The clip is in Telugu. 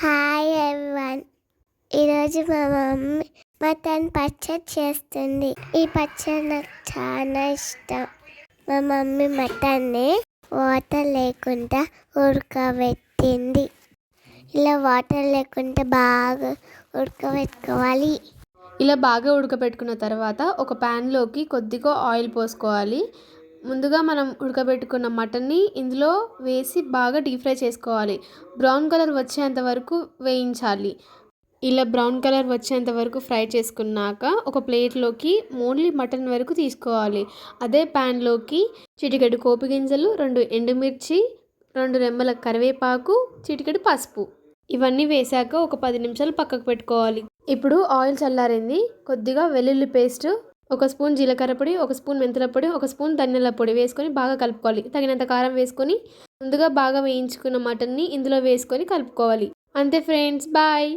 Hi everyone. ఈరోజు మా మమ్మీ మటన్ పచ్చడి చేస్తుంది. ఈ పచ్చడి నాకు చాలా ఇష్టం. మా మమ్మీ మటన్ని వాటర్ లేకుండా ఉడకబెట్టింది. ఇలా వాటర్ లేకుండా బాగా ఉడకబెట్టుకోవాలి. ఇలా బాగా ఉడకబెట్టుకున్న తర్వాత ఒక ప్యాన్లోకి కొద్దిగా ఆయిల్ పోసుకోవాలి. ముందుగా మనం ఉడకబెట్టుకున్న మటన్ని ఇందులో వేసి బాగా డీప్ ఫ్రై చేసుకోవాలి. బ్రౌన్ కలర్ వచ్చేంత వరకు వేయించాలి. ఇలా బ్రౌన్ కలర్ వచ్చేంత వరకు ఫ్రై చేసుకున్నాక ఒక ప్లేట్లోకి ఓన్లీ మటన్ వరకు తీసుకోవాలి. అదే ప్యాన్లోకి చిటికెడు పోపు గింజలు, 2 ఎండుమిర్చి, 2 రెమ్మల కరివేపాకు, చిటికెడు పసుపు ఇవన్నీ వేశాక ఒక 10 నిమిషాలు పక్కకు పెట్టుకోవాలి. ఇప్పుడు ఆయిల్ చల్లారింది. కొద్దిగా వెల్లుల్లి పేస్ట్, 1 స్పూన్ జీలకర్ర పొడి, 1 స్పూన్ మెంతుల పొడి, 1 స్పూన్ ధనియాల పొడి వేసుకొని బాగా కలుపుకోవాలి. తగినంత కారం వేసుకొని ముందుగా బాగా వేయించుకున్న మటన్ని ఇందులో వేసుకొని కలుపుకోవాలి. అంతే ఫ్రెండ్స్, బాయ్.